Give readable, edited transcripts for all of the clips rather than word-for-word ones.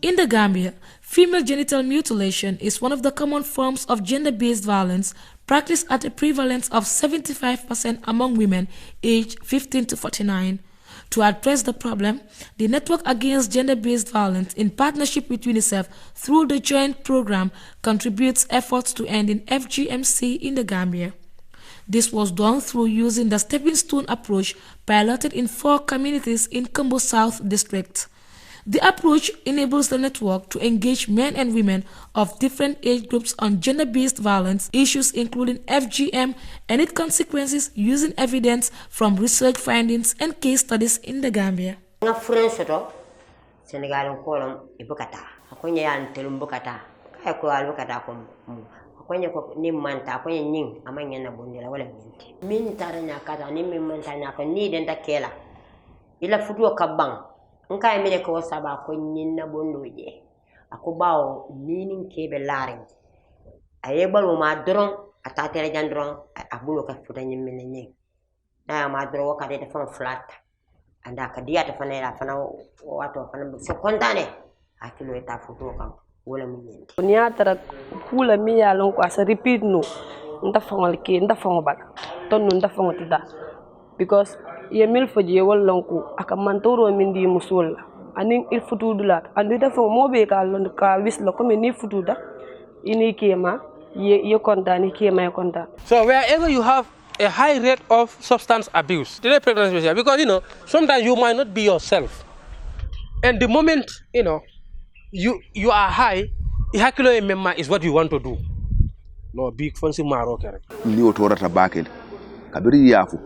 In the Gambia, female genital mutilation is one of the common forms of gender-based violence practiced at a prevalence of 75% among women aged 15 to 49. To address the problem, the Network Against Gender-Based Violence, in partnership with UNICEF through the Joint Programme, contributes efforts to ending FGMC in the Gambia. This was done through using the stepping stone approach piloted in 4 communities in Kumbo South District. The approach enables the network to engage men and women of different age groups on gender-based violence issues including FGM and its consequences using evidence from research findings and case studies in the Gambia. Kwenye ni manta kwenye nying amanya na bonde la wala minti min taranya kata ni min manta na ko ni den takela ila futuo kabang nka emele ko saba ko nyinna bondoje akubawo ninin kebe larin aye balu ma dron atatele jandron abulo ka futa nyimmene nying na ma dro wakade de fon flat anda ka diata fanela fana wato fana se kontane akilo eta futuo kam Niatara kula mi ya lon ko asa repeat no nda fangol ke nda fango bak ton no nda fango tida because ye mil foje wol lon ko aka mantoro min di musul anin il futudula andi da fango mobe ka lon ka wis lo ko ni futuda ini kema ye kontani kema konta. So wherever you have a high rate of substance abuse, because sometimes you might not be yourself, and the moment you are high, is what you want to do. No big fancy maro kere. Ni otorata bakel. Kabiri yafu.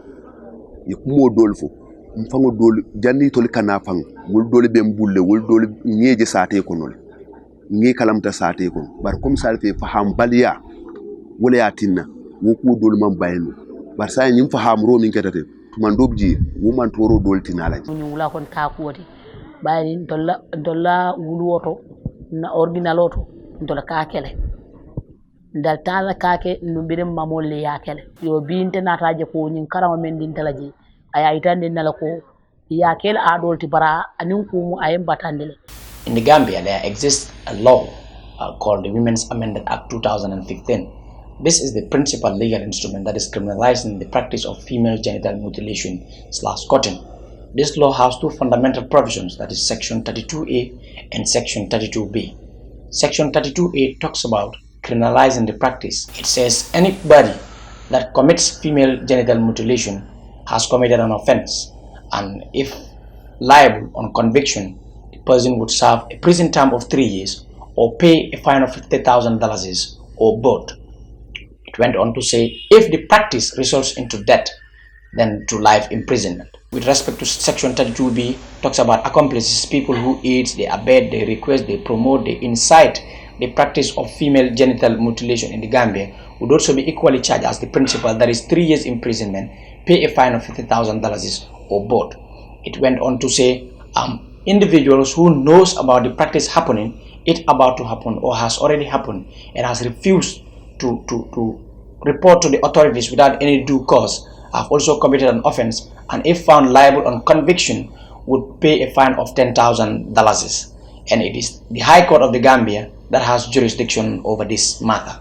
Yekumo dolfo. Mfango dol jandi toli kanafang. Wul doli bembulle, wul doli ngeje sate konol. Nge kalamta sate kon. Bar kom salfe faham balia. Wole yatinna. Woku dol man bayenu. Bar sa nyim faham ro min ketate. Tumandobji, woman toro dol tinala. Wula kon kakuoti. Bayni dolla wuluwoto na originaloto dola kakele dal tala kake no birim mamolle yakele yo binte nataje ko nyin karama men din talaji aya itande nala ko yakele adolti bara anin ko mu ayem batandele. In the Gambia there exists a law called the Women's Amended Act 2015. This is the principal legal instrument that is criminalizing the practice of female genital mutilation/cutting. This law has 2 fundamental provisions, that is Section 32A and Section 32B. Section 32A talks about criminalizing the practice. It says anybody that commits female genital mutilation has committed an offense, and if liable on conviction, the person would serve a prison term of 3 years or pay a fine of $50,000 or both. It went on to say if the practice results into death, then to life imprisonment. With respect to Section 32B, talks about accomplices, people who aid, they abet, they request, they promote, they incite the practice of female genital mutilation in the Gambia, would also be equally charged as the principal, that is 3 years imprisonment, pay a fine of $50,000 or both. It went on to say individuals who knows about the practice happening, it about to happen or has already happened and has refused to report to the authorities without any due cause have also committed an offense, and if found liable on conviction would pay a fine of $10,000. And it is the High Court of the Gambia that has jurisdiction over this matter.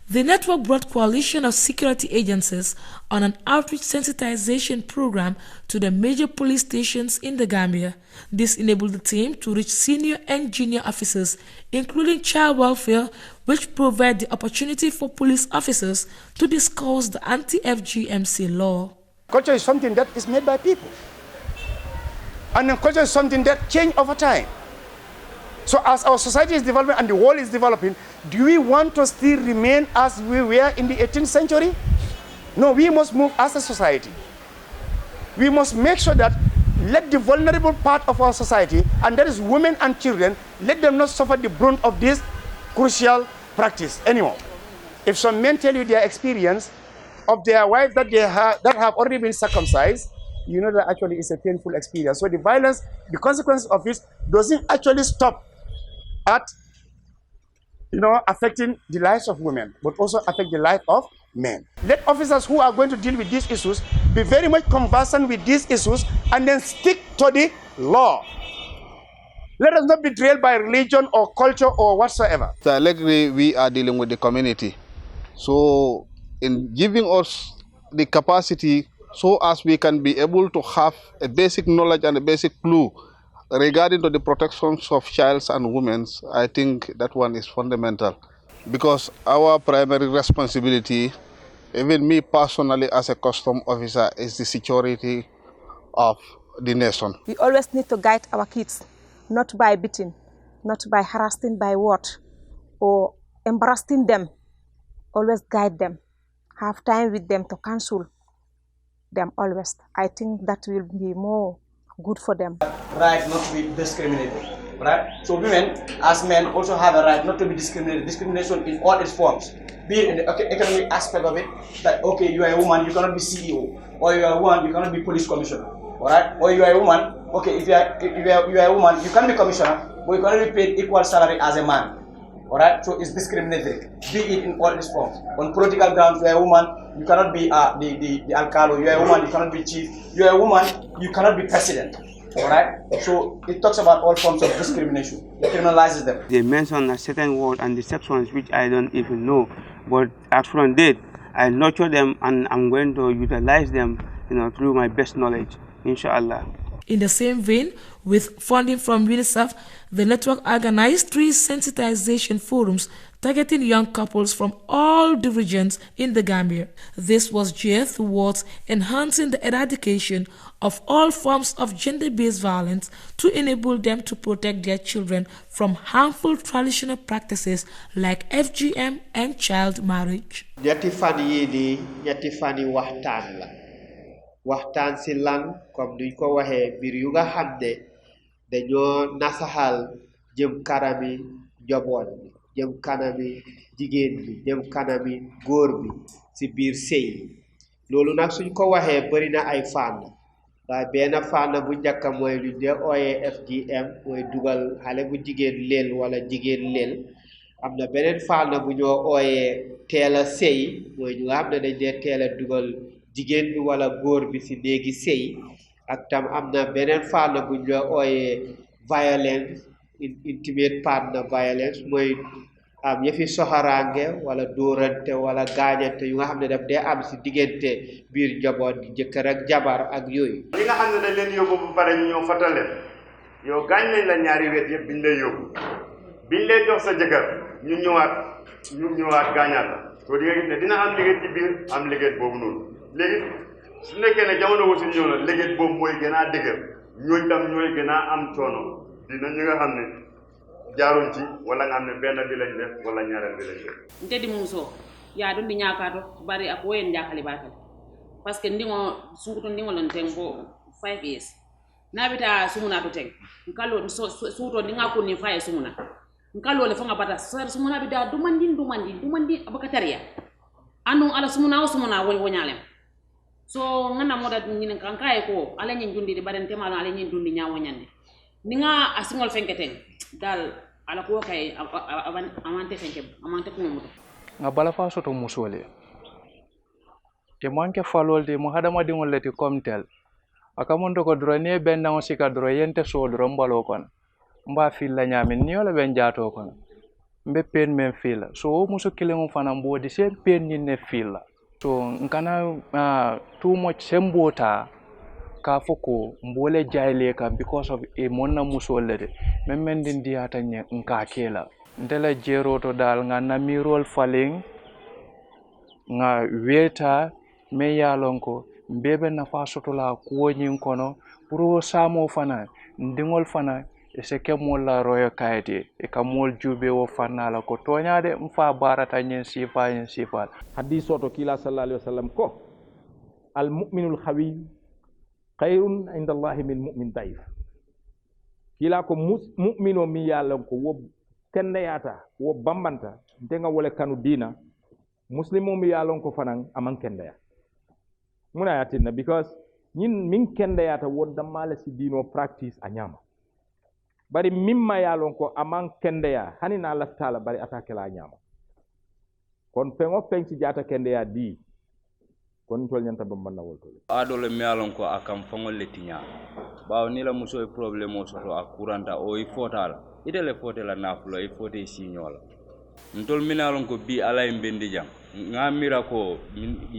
The network brought coalition of security agencies on an outreach sensitization program to the major police stations in the Gambia. This enabled the team to reach senior and junior officers, including child welfare, which provide the opportunity for police officers to discuss the anti-FGMC law. Culture is something that is made by people. And culture is something that changes over time. So as our society is developing and the world is developing, do we want to still remain as we were in the 18th century? No, we must move as a society. We must make sure that let the vulnerable part of our society, and that is women and children, let them not suffer the brunt of this crucial practice anymore. If some men tell you their experience of their wives that have already been circumcised, you know that actually it's a painful experience. So the violence, the consequences of it doesn't actually stop at, affecting the lives of women, but also affect the life of men. Let officers who are going to deal with these issues be very much conversant with these issues and then stick to the law. Let us not be trailed by religion or culture or whatsoever. Directly, we are dealing with the community. So in giving us the capacity so as we can be able to have a basic knowledge and a basic clue regarding to the protections of children and women, I think that one is fundamental. Because our primary responsibility, even me personally as a custom officer, is the security of the nation. We always need to guide our kids, not by beating, not by harassing by word or embarrassing them. Always guide them, have time with them to counsel them always. I think that will be more good for them. Right not to be discriminated, right? So women as men also have a right not to be discriminated. Discrimination in all its forms, be it in the economic aspect of it, that okay, you are a woman, you cannot be CEO, or you are a woman, you cannot be police commissioner, all right? Or you are a woman, okay, if you are a woman, you can be commissioner, but you cannot be paid equal salary as a man. All right, so it's discriminatory, be it in all its forms. On political grounds, you are a woman, you cannot be the alcalde. You are a woman, you cannot be chief. You are a woman, you cannot be president. All right, so it talks about all forms of discrimination. It criminalizes them. They mention a certain word and deceptions which I don't even know, but as from date, I nurture them and I'm going to utilize them, through my best knowledge, inshallah. In the same vein, with funding from UNICEF, the network organized 3 sensitization forums targeting young couples from all the regions in the Gambia. This was geared towards enhancing the eradication of all forms of gender-based violence to enable them to protect their children from harmful traditional practices like FGM and child marriage. waxtaan si lan comme duñ ko waxee mbir yu nga xam ne dañoo nasaxal jëm kanami njaboot bi jëm kanami jigéen bi jëm kanami góor bi si biir sëy loolu nag suñ ko waxee bari na ay fànn waaye benn fànn bu njëkk mooy lu ñu ooyee FGM mooy dugal xale bu jigéen leel wala jigéen leel am na beneen fànn bu ñoo ooyee teel a sëy mooy ñu nga xam ne dañ dee teel a dugal jigéen bi wala góor bi si néegi sëy ak tam am na beneen fànn bu ñu ooyee violence intimate partner violence mooy am yëfi soxaraange wala dóorante wala gaañante yu nga xam ne daf dee am si diggante biir njaboot gi jëkkër ak jabar ak yooyu. li nga xam ne dañ leen yóbbu bu pare ñu ñëw fatal leen yow gaañ nañ la ñaari wet yëpp biñ lay yóbbu biñ lay jox sa jëkkër ñu ñëwaat gaañaat la soo di nga gis ne dina am liggéey ci biir am liggéey boobu noonu léegi su nekkee ne jamono wasin ñëw na liggéey boobu mooy gën a dëgër ñooñ tam ñooy gën a am coono dina ñi nga xam ne jaaruñ ci wala nga xam ne benn bi lañ def wala ñaareel bi lañ def ntedi muso ya don di ñaakato bari ak woyen jakali bakal parce que ndingo sunguto ndingo lon tembo 5 years nabita sumuna to teng nkalo suuto ndinga ko ni faye sumuna nkalo le fanga bata sumuna bi da dumandi abakataria anu ala sumuna wonyalem so ngana moda nyine kankaye ko ala nyen jundi de barente malo ala nyen dundi nyawo nyande ninga asingol fenketen dal ala ko kay amante fenke amante ko muto nga bala fa soto musole te manke falolde mo hadama dingol leti comme tel akamondo ko drone benna on sika dro yente so dro mbalo kon mba filla nyami ni wala ben jaato kon mbe pen men filla so muso kilengo fana mbodi sen pen ni ne filla so nkana too much sembota ka foko mbole jayle ka because of e monna musole de memmen din diata nye nka kela ndela jero to dal nga namirol faling nga weta me yalonko mbebe na fa sotola ko nyin kono puro samo fana ndingol fana e se ke molla royo kayete e ka mol jube wo fana la ko toñade mfa barata nyen sifa hadith soto kila sallallahu alaihi wasallam ko al mu'minul khawi khairun inda Allah min mu'min daif kila ko mu'mino mi yalla ko wo kendeyata wo bambanta denga wala kanu dina muslimo mi yalla ko fanan aman kendeya muna yatinna because ñin min kendeyata woddamala si dino practice a ñama bari mimma yalon ko aman kendeya hani na laftala bari attaque la ñama kon feŋo feŋ si jata kendeya di kon tol ñanta bambanna wol tol adole mi yalon ko akam faŋol le tiña bawo ni la muso e problème o soto a kuranta o i fotala itele fote la nafulo i fote e siñola ntol min yalon ko bi ala e mbendi jam nga mira ko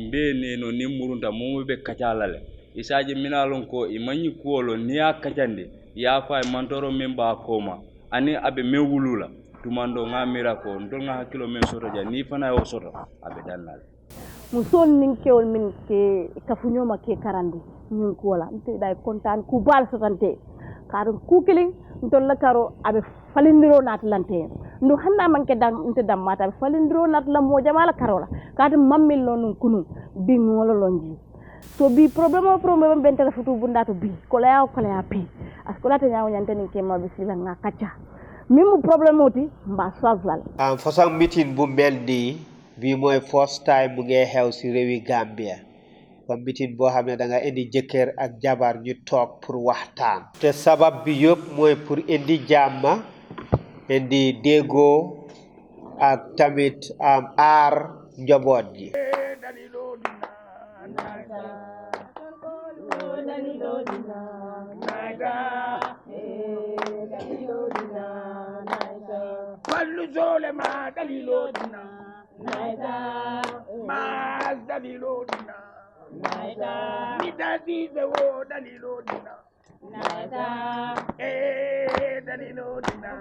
mbe neno ni murunta momo be kacala le isaji min yalon ko i mañi kuwolo ni ya kacandi ya fa e mantoro men ba koma ani abe me wulula tumando nga mira ko ntol nga hakkilo men soto ja ni fana yo soto abe dannal musol nin kewol min ke kafuñoma ke karandi ñin kuwola nte ɗay contane ku baal sotante kaɗum kukilin ntolla karo aɓe falindiro natalante ndu hannda manke nte dammata aɓe falindiro natala mojamala karola kaɗum mammillo nun kunum bi ŋololonji so bi probléme o probléme ɓentata futu bunda to bi kolaya o kolaya pi askolata ñawoñantenin kemaɓe sila nga kacca min mo probléme oti mba solve lal façon meeting bu mel nii bii mooy first time mu ngi xew si réewi Gambia comme meeting boo xam ne da nga indi jëkkër ak jabar ñu toog pour waxtaan te sabab bi yëpp mooy pour indi jàmm indi déggoo ak tamit aar njaboot gi Fallu sole ma dalilo dina mas dalilo dina midati zewo dalilo dina dalilo dina